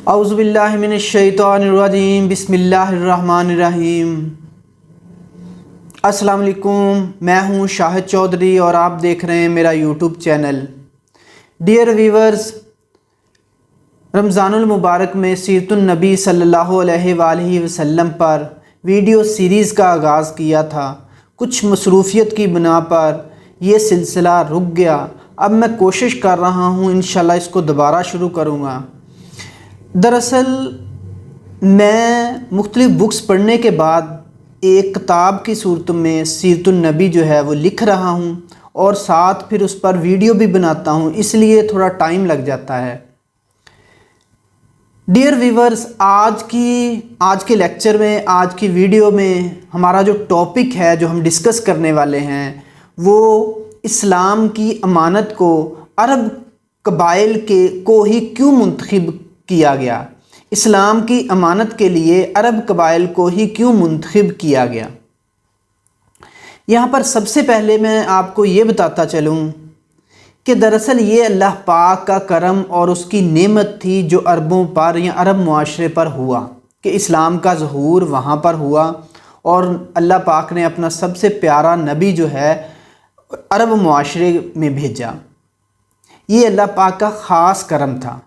اعوذ باللہ من الشیطان الرجیم، بسم اللہ الرحمن الرحیم۔ السلام علیکم، میں ہوں شاہد چودھری اور آپ دیکھ رہے ہیں میرا یوٹیوب چینل۔ ڈیئر ویورز، رمضان المبارک میں سیرت النبی صلی اللہ علیہ وآلہ وسلم پر ویڈیو سیریز کا آغاز کیا تھا۔ کچھ مصروفیت کی بنا پر یہ سلسلہ رک گیا۔ اب میں کوشش کر رہا ہوں، انشاءاللہ اس کو دوبارہ شروع کروں گا۔ دراصل میں مختلف بکس پڑھنے کے بعد ایک کتاب کی صورت میں سیرت النبی جو ہے وہ لکھ رہا ہوں اور ساتھ پھر اس پر ویڈیو بھی بناتا ہوں، اس لیے تھوڑا ٹائم لگ جاتا ہے۔ ڈیئر ویورز، آج کے لیکچر میں، آج کی ویڈیو میں ہمارا جو ٹاپک ہے جو ہم ڈسکس کرنے والے ہیں وہ اسلام کی امانت کو عرب قبائل کو ہی کیوں منتخب کیا گیا، اسلام کی امانت کے لیے عرب قبائل کو ہی کیوں منتخب کیا گیا۔ یہاں پر سب سے پہلے میں آپ کو یہ بتاتا چلوں کہ دراصل یہ اللہ پاک کا کرم اور اس کی نعمت تھی جو عربوں پر یا عرب معاشرے پر ہوا، کہ اسلام کا ظہور وہاں پر ہوا اور اللہ پاک نے اپنا سب سے پیارا نبی جو ہے عرب معاشرے میں بھیجا۔ یہ اللہ پاک کا خاص کرم تھا۔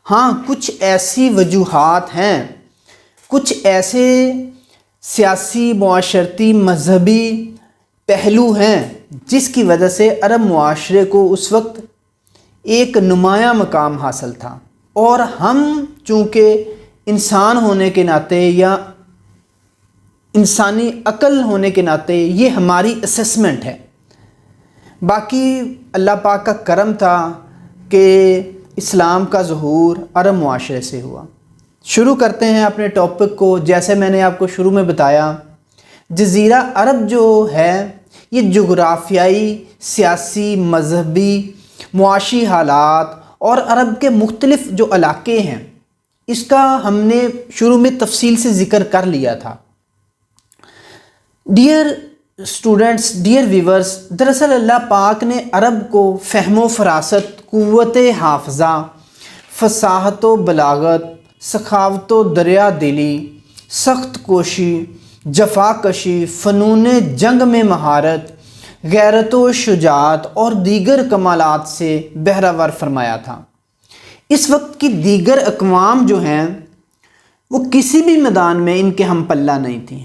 ہاں، کچھ ایسی وجوہات ہیں، کچھ ایسے سیاسی، معاشرتی، مذہبی پہلو ہیں جس کی وجہ سے عرب معاشرے کو اس وقت ایک نمایاں مقام حاصل تھا، اور ہم چونکہ انسان ہونے کے ناطے یا انسانی عقل ہونے کے ناطے یہ ہماری اسیسمنٹ ہے۔ باقی اللہ پاک کا کرم تھا کہ اسلام کا ظہور عرب معاشرے سے ہوا۔ شروع کرتے ہیں اپنے ٹاپک کو۔ جیسے میں نے آپ کو شروع میں بتایا، جزیرہ عرب جو ہے یہ جغرافیائی، سیاسی، مذہبی، معاشی حالات اور عرب کے مختلف جو علاقے ہیں اس کا ہم نے شروع میں تفصیل سے ذکر کر لیا تھا۔ ڈیئر اسٹوڈنٹس، ڈیئر ویورز، دراصل اللہ پاک نے عرب کو فہم و فراست، قوت حافظہ، فصاحت و بلاغت، سخاوت و دریا دلی، سخت کوشی، جفا کشی، فنون جنگ میں مہارت، غیرت و شجاعت اور دیگر کمالات سے بہرہور فرمایا تھا۔ اس وقت کی دیگر اقوام جو ہیں وہ کسی بھی میدان میں ان کے ہم پلہ نہیں تھیں۔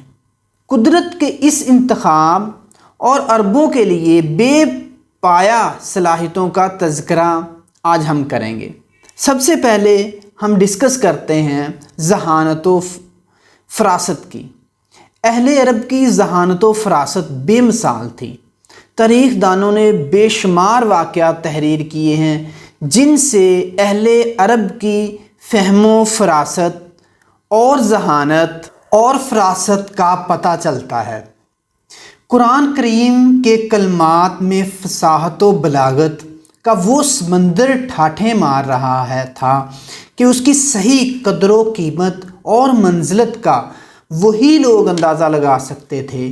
قدرت کے اس انتخاب اور عربوں کے لیے بے پایا صلاحیتوں کا تذکرہ آج ہم کریں گے۔ سب سے پہلے ہم ڈسکس کرتے ہیں ذہانت و فراست کی۔ اہل عرب کی ذہانت و فراست بے مثال تھی۔ تاریخ دانوں نے بے شمار واقعات تحریر کیے ہیں جن سے اہل عرب کی فہم و فراست اور ذہانت اور فراست کا پتہ چلتا ہے۔ قرآن کریم کے کلمات میں فصاحت و بلاغت کا وہ سمندر ٹھاٹھیں مار رہا تھا کہ اس کی صحیح قدر و قیمت اور منزلت کا وہی لوگ اندازہ لگا سکتے تھے۔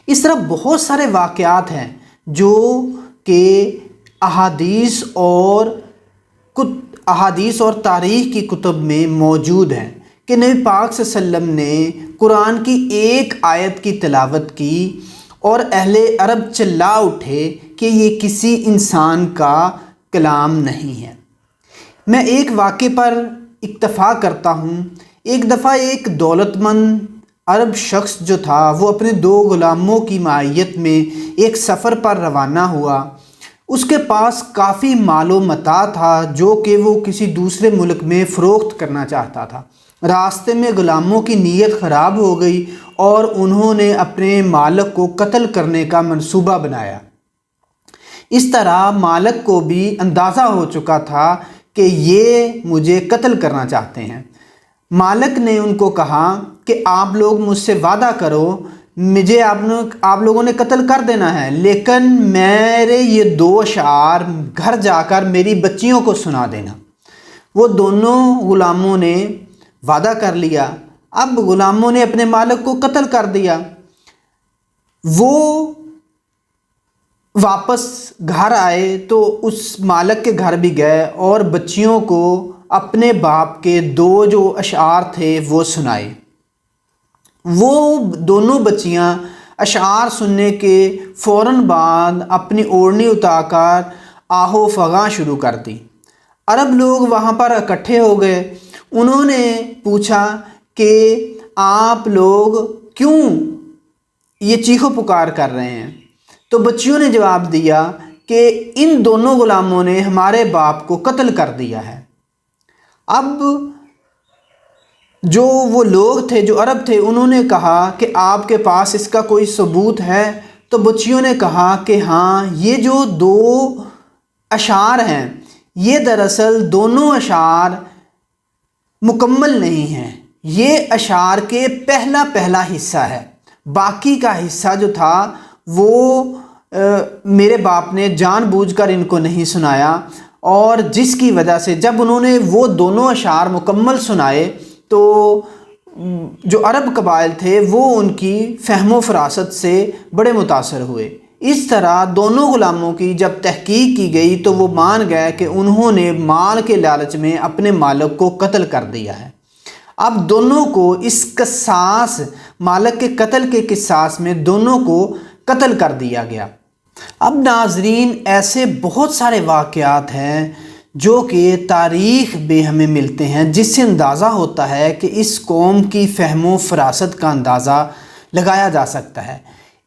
اس طرح بہت سارے واقعات ہیں جو کہ احادیث اور تاریخ کی کتب میں موجود ہیں کہ نبی پاک صلی اللہ علیہ وسلم نے قرآن کی ایک آیت کی تلاوت کی اور اہل عرب چلا اٹھے کہ یہ کسی انسان کا کلام نہیں ہے۔ میں ایک واقعے پر اکتفا کرتا ہوں۔ ایک دفعہ ایک دولت مند عرب شخص جو تھا وہ اپنے 2 غلاموں کی معیت میں ایک سفر پر روانہ ہوا۔ اس کے پاس کافی مال و متاع تھا جو کہ وہ کسی دوسرے ملک میں فروخت کرنا چاہتا تھا۔ راستے میں غلاموں کی نیت خراب ہو گئی اور انہوں نے اپنے مالک کو قتل کرنے کا منصوبہ بنایا۔ اس طرح مالک کو بھی اندازہ ہو چکا تھا کہ یہ مجھے قتل کرنا چاہتے ہیں۔ مالک نے ان کو کہا کہ آپ لوگ مجھ سے وعدہ کرو، مجھے آپ لوگوں نے قتل کر دینا ہے، لیکن میرے یہ 2 اشعار گھر جا کر میری بچیوں کو سنا دینا۔ وہ دونوں غلاموں نے وعدہ کر لیا۔ اب غلاموں نے اپنے مالک کو قتل کر دیا۔ وہ واپس گھر آئے تو اس مالک کے گھر بھی گئے اور بچیوں کو اپنے باپ کے دو جو اشعار تھے وہ سنائے۔ وہ دونوں بچیاں اشعار سننے کے فوراً بعد اپنی اوڑھنی اتار کر آہو فغاں شروع کر دی۔ عرب لوگ وہاں پر اکٹھے ہو گئے۔ انہوں نے پوچھا کہ آپ لوگ کیوں یہ چیخو پکار کر رہے ہیں؟ تو بچیوں نے جواب دیا کہ ان دونوں غلاموں نے ہمارے باپ کو قتل کر دیا ہے۔ اب جو وہ لوگ تھے، جو عرب تھے، انہوں نے کہا کہ آپ کے پاس اس کا کوئی ثبوت ہے؟ تو بچیوں نے کہا کہ ہاں، یہ جو دو اشعار ہیں یہ دراصل دونوں اشعار مکمل نہیں ہیں، یہ اشعار کے پہلا حصہ ہے، باقی کا حصہ جو تھا وہ میرے باپ نے جان بوجھ کر ان کو نہیں سنایا، اور جس کی وجہ سے جب انہوں نے وہ دونوں اشعار مکمل سنائے تو جو عرب قبائل تھے وہ ان کی فہم و فراست سے بڑے متاثر ہوئے۔ اس طرح دونوں غلاموں کی جب تحقیق کی گئی تو وہ مان گئے کہ انہوں نے مال کے لالچ میں اپنے مالک کو قتل کر دیا ہے۔ اب دونوں کو اس قصاص، مالک کے قتل کے قصاص میں دونوں کو قتل کر دیا گیا۔ اب ناظرین، ایسے بہت سارے واقعات ہیں جو کہ تاریخ میں ہمیں ملتے ہیں، جس سے اندازہ ہوتا ہے کہ اس قوم کی فہم و فراست کا اندازہ لگایا جا سکتا ہے۔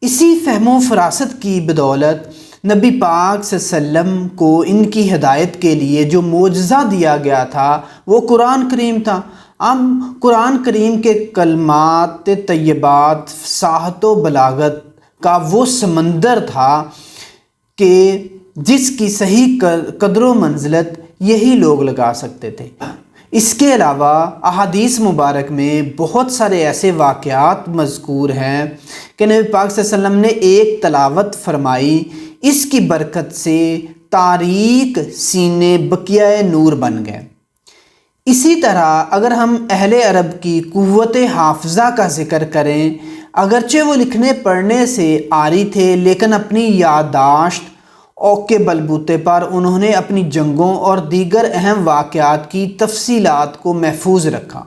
اسی فہم و فراست کی بدولت نبی پاک صلی اللہ علیہ وسلم کو ان کی ہدایت کے لیے جو معجزہ دیا گیا تھا وہ قرآن کریم تھا۔ اب قرآن کریم کے کلمات طیبات، فصاحت و بلاغت کا وہ سمندر تھا کہ جس کی صحیح قدر و منزلت یہی لوگ لگا سکتے تھے۔ اس کے علاوہ احادیث مبارک میں بہت سارے ایسے واقعات مذکور ہیں کہ نبی پاک صلی اللہ علیہ وسلم نے ایک تلاوت فرمائی، اس کی برکت سے تاریک سینے بقیہ نور بن گئے۔ اسی طرح اگر ہم اہل عرب کی قوت حافظہ کا ذکر کریں، اگرچہ وہ لکھنے پڑھنے سے عاری تھے لیکن اپنی یادداشت کے بلبوتے پر انہوں نے اپنی جنگوں اور دیگر اہم واقعات کی تفصیلات کو محفوظ رکھا۔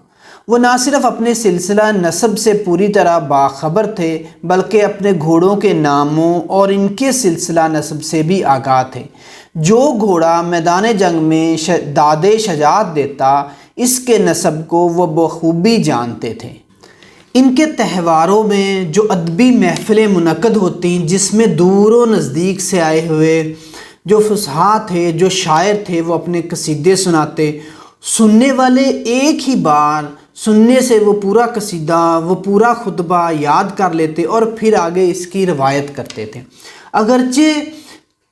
وہ نہ صرف اپنے سلسلہ نسب سے پوری طرح باخبر تھے بلکہ اپنے گھوڑوں کے ناموں اور ان کے سلسلہ نسب سے بھی آگاہ تھے۔ جو گھوڑا میدان جنگ میں داد شجاعت دیتا، اس کے نسب کو وہ بخوبی جانتے تھے۔ ان کے تہواروں میں جو ادبی محفلیں منعقد ہوتی جس میں دور و نزدیک سے آئے ہوئے جو فصحاء تھے، جو شاعر تھے، وہ اپنے قصیدے سناتے، سننے والے ایک ہی بار سننے سے وہ پورا قصیدہ، وہ پورا خطبہ یاد کر لیتے اور پھر آگے اس کی روایت کرتے تھے۔ اگرچہ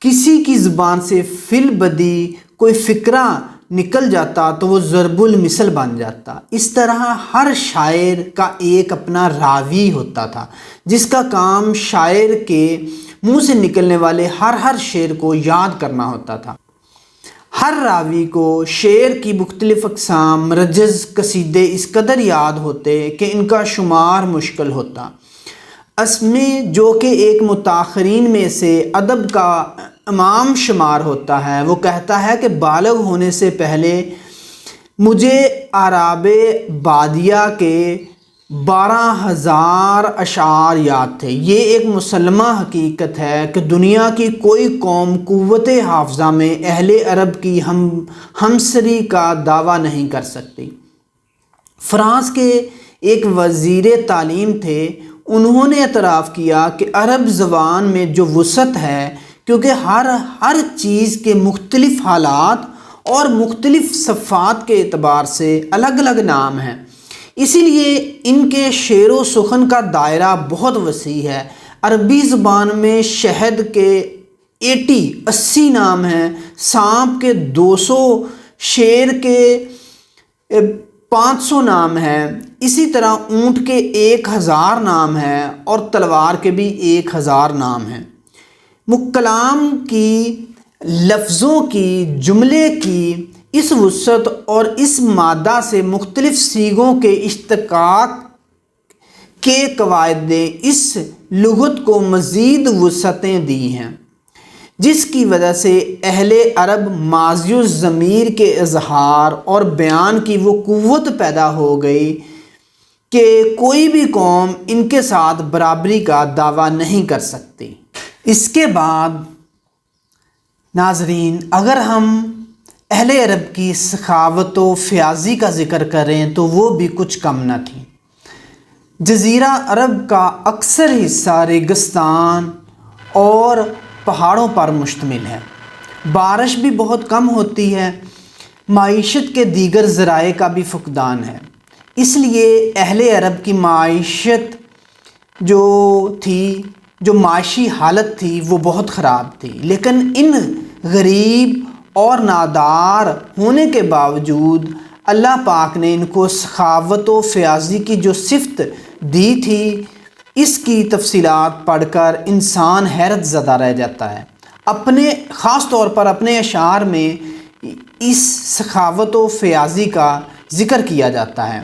کسی کی زبان سے فی البدی کوئی فقرہ نکل جاتا تو وہ ضرب المثل بن جاتا۔ اس طرح ہر شاعر کا ایک اپنا راوی ہوتا تھا جس کا کام شاعر کے منہ سے نکلنے والے ہر شعر کو یاد کرنا ہوتا تھا۔ ہر راوی کو شعر کی مختلف اقسام، رجز، قصیدے اس قدر یاد ہوتے کہ ان کا شمار مشکل ہوتا۔ اسمی جو کہ ایک متاخرین میں سے ادب کا امام شمار ہوتا ہے، وہ کہتا ہے کہ بالغ ہونے سے پہلے مجھے اعراب بادیہ کے 12,000 اشعار یاد تھے۔ یہ ایک مسلمہ حقیقت ہے کہ دنیا کی کوئی قوم قوت حافظہ میں اہل عرب کی ہمسری کا دعویٰ نہیں کر سکتی۔ فرانس کے ایک وزیر تعلیم تھے، انہوں نے اعتراف کیا کہ عرب زبان میں جو وسعت ہے، کیونکہ ہر چیز کے مختلف حالات اور مختلف صفات کے اعتبار سے الگ الگ نام ہیں، اسی لیے ان کے شعر و سخن کا دائرہ بہت وسیع ہے۔ عربی زبان میں شہد کے 80 نام ہیں، سانپ کے 200، شیر کے 500 نام ہیں، اسی طرح اونٹ کے 1000 نام ہیں اور تلوار کے بھی 1000 نام ہیں۔ کلام کی، لفظوں کی، جملے کی اس وسعت اور اس مادہ سے مختلف صیغوں کے اشتقاق کے قواعد نے اس لغت کو مزید وسعتیں دی ہیں۔ جس کی وجہ سے اہل عرب ماضی الضمیر کے اظہار اور بیان کی وہ قوت پیدا ہو گئی کہ کوئی بھی قوم ان کے ساتھ برابری کا دعویٰ نہیں کر سکتی۔ اس کے بعد ناظرین، اگر ہم اہل عرب کی سخاوت و فیاضی کا ذکر کریں تو وہ بھی کچھ کم نہ تھی۔ جزیرہ عرب کا اکثر حصہ ریگستان اور پہاڑوں پر مشتمل ہے، بارش بھی بہت کم ہوتی ہے، معیشت کے دیگر ذرائع کا بھی فقدان ہے۔ اس لیے اہل عرب کی معیشت جو معاشی حالت تھی وہ بہت خراب تھی، لیکن ان غریب اور نادار ہونے کے باوجود اللہ پاک نے ان کو سخاوت و فیاضی کی جو صفت دی تھی، اس کی تفصیلات پڑھ کر انسان حیرت زدہ رہ جاتا ہے۔ خاص طور پر اپنے اشعار میں اس سخاوت و فیاضی کا ذکر کیا جاتا ہے۔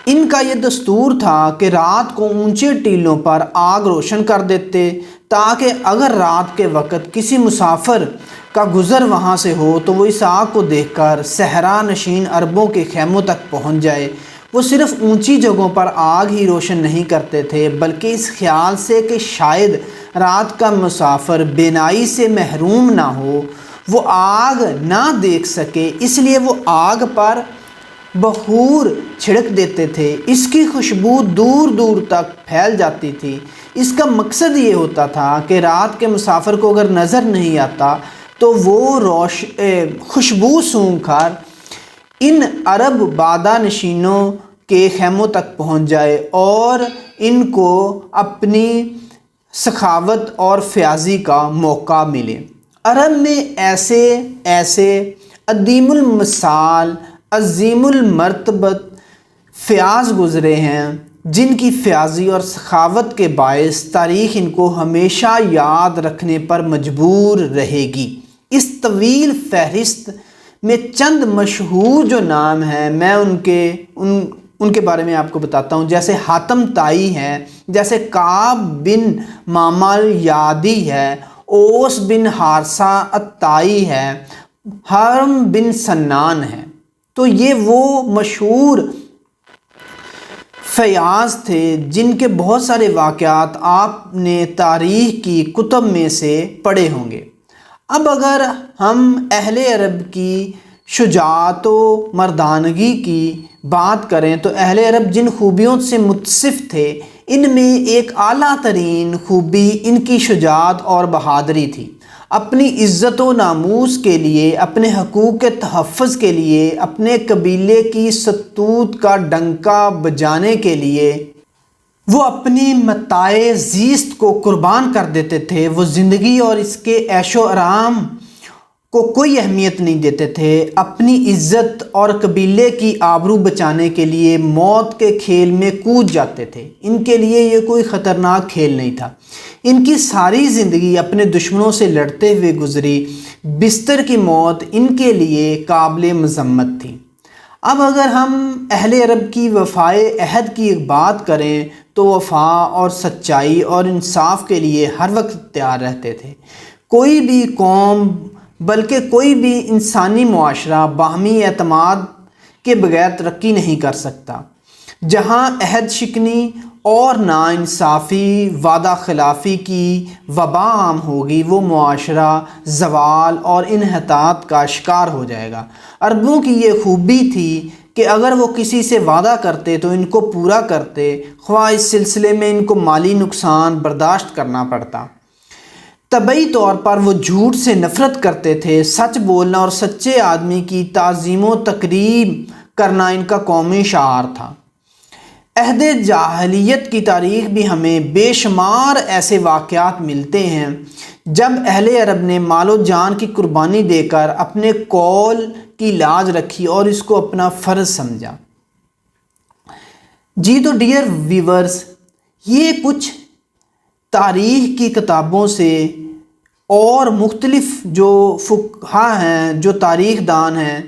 ان کا یہ دستور تھا کہ رات کو اونچے ٹیلوں پر آگ روشن کر دیتے تاکہ اگر رات کے وقت کسی مسافر کا گزر وہاں سے ہو تو وہ اس آگ کو دیکھ کر صحرا نشین عربوں کے خیموں تک پہنچ جائے۔ وہ صرف اونچی جگہوں پر آگ ہی روشن نہیں کرتے تھے بلکہ اس خیال سے کہ شاید رات کا مسافر بینائی سے محروم نہ ہو، وہ آگ نہ دیکھ سکے، اس لیے وہ آگ پر بخور چھڑک دیتے تھے۔ اس کی خوشبو دور دور تک پھیل جاتی تھی۔ اس کا مقصد یہ ہوتا تھا کہ رات کے مسافر کو اگر نظر نہیں آتا تو وہ خوشبو سونگھ کر ان عرب بادہ نشینوں کے خیموں تک پہنچ جائے اور ان کو اپنی سخاوت اور فیاضی کا موقع ملے۔ عرب میں ایسے عدیم المثال، عظیم المرتبت فیاض گزرے ہیں جن کی فیاضی اور سخاوت کے باعث تاریخ ان کو ہمیشہ یاد رکھنے پر مجبور رہے گی۔ اس طویل فہرست میں چند مشہور جو نام ہیں میں ان کے بارے میں آپ کو بتاتا ہوں، جیسے حاتم طائی ہے، جیسے کعب بن مامل یادی ہے، اوس بن حارثہ الطائی ہے، حرم بن سنان ہے۔ تو یہ وہ مشہور فیاض تھے جن کے بہت سارے واقعات آپ نے تاریخ کی کتب میں سے پڑھے ہوں گے۔ اب اگر ہم اہل عرب کی شجاعت و مردانگی کی بات کریں تو اہل عرب جن خوبیوں سے متصف تھے ان میں ایک اعلیٰ ترین خوبی ان کی شجاعت اور بہادری تھی۔ اپنی عزت و ناموس کے لیے، اپنے حقوق کے تحفظ کے لیے، اپنے قبیلے کی ستوت کا ڈنکا بجانے کے لیے وہ اپنی متاع زیست کو قربان کر دیتے تھے۔ وہ زندگی اور اس کے عیش و آرام کو کوئی اہمیت نہیں دیتے تھے، اپنی عزت اور قبیلے کی آبرو بچانے کے لیے موت کے کھیل میں کود جاتے تھے۔ ان کے لیے یہ کوئی خطرناک کھیل نہیں تھا۔ ان کی ساری زندگی اپنے دشمنوں سے لڑتے ہوئے گزری، بستر کی موت ان کے لیے قابل مذمت تھی۔ اب اگر ہم اہل عرب کی وفائے عہد کی بات کریں تو وفا اور سچائی اور انصاف کے لیے ہر وقت تیار رہتے تھے۔ کوئی بھی قوم بلکہ کوئی بھی انسانی معاشرہ باہمی اعتماد کے بغیر ترقی نہیں کر سکتا۔ جہاں عہد شکنی اور ناانصافی، وعدہ خلافی کی وبا عام ہوگی، وہ معاشرہ زوال اور انحطاط کا شکار ہو جائے گا۔ عربوں کی یہ خوبی تھی کہ اگر وہ کسی سے وعدہ کرتے تو ان کو پورا کرتے، خواہ اس سلسلے میں ان کو مالی نقصان برداشت کرنا پڑتا۔ طبعی طور پر وہ جھوٹ سے نفرت کرتے تھے۔ سچ بولنا اور سچے آدمی کی تعظیم و تکریم کرنا ان کا قومی شعار تھا۔ عہد جاہلیت کی تاریخ بھی ہمیں بے شمار ایسے واقعات ملتے ہیں جب اہل عرب نے مال و جان کی قربانی دے کر اپنے قول کی لاج رکھی اور اس کو اپنا فرض سمجھا۔ جی تو ڈیئر ویورز، یہ کچھ تاریخ کی کتابوں سے اور مختلف جو فقہا ہیں، جو تاریخ دان ہیں،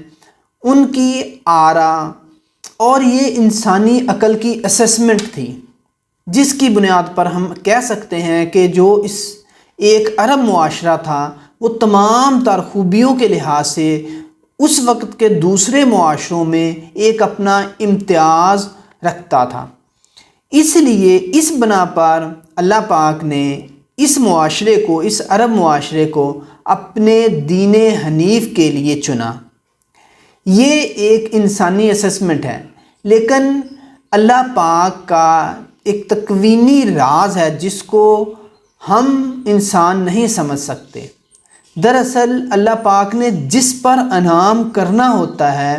ان کی آراء اور یہ انسانی عقل کی اسیسمنٹ تھی، جس کی بنیاد پر ہم کہہ سکتے ہیں کہ جو اس ایک عرب معاشرہ تھا وہ تمام تر خوبیوں کے لحاظ سے اس وقت کے دوسرے معاشروں میں ایک اپنا امتیاز رکھتا تھا۔ اس لیے اس بنا پر اللہ پاک نے اس معاشرے کو، اس عرب معاشرے کو اپنے دین حنیف کے لیے چنا۔ یہ ایک انسانی اسسمنٹ ہے، لیکن اللہ پاک کا ایک تکوینی راز ہے جس کو ہم انسان نہیں سمجھ سکتے۔ دراصل اللہ پاک نے جس پر انعام کرنا ہوتا ہے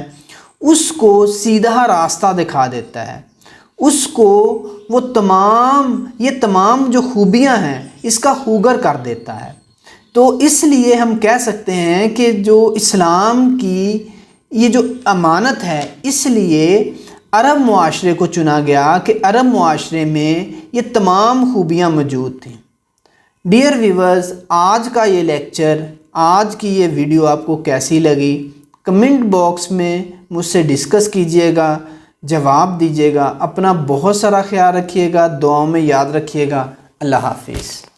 اس کو سیدھا راستہ دکھا دیتا ہے، اس کو وہ یہ تمام جو خوبیاں ہیں اس کا خوگر کر دیتا ہے۔ تو اس لیے ہم کہہ سکتے ہیں کہ جو اسلام کی یہ جو امانت ہے، اس لیے عرب معاشرے کو چنا گیا کہ عرب معاشرے میں یہ تمام خوبیاں موجود تھیں۔ ڈیئر ویورز، آج کا یہ لیکچر، آج کی یہ ویڈیو آپ کو کیسی لگی؟ کمنٹ باکس میں مجھ سے ڈسکس کیجئے گا، جواب دیجئے گا۔ اپنا بہت سارا خیال رکھیے گا، دعاؤں میں یاد رکھیے گا۔ اللہ حافظ۔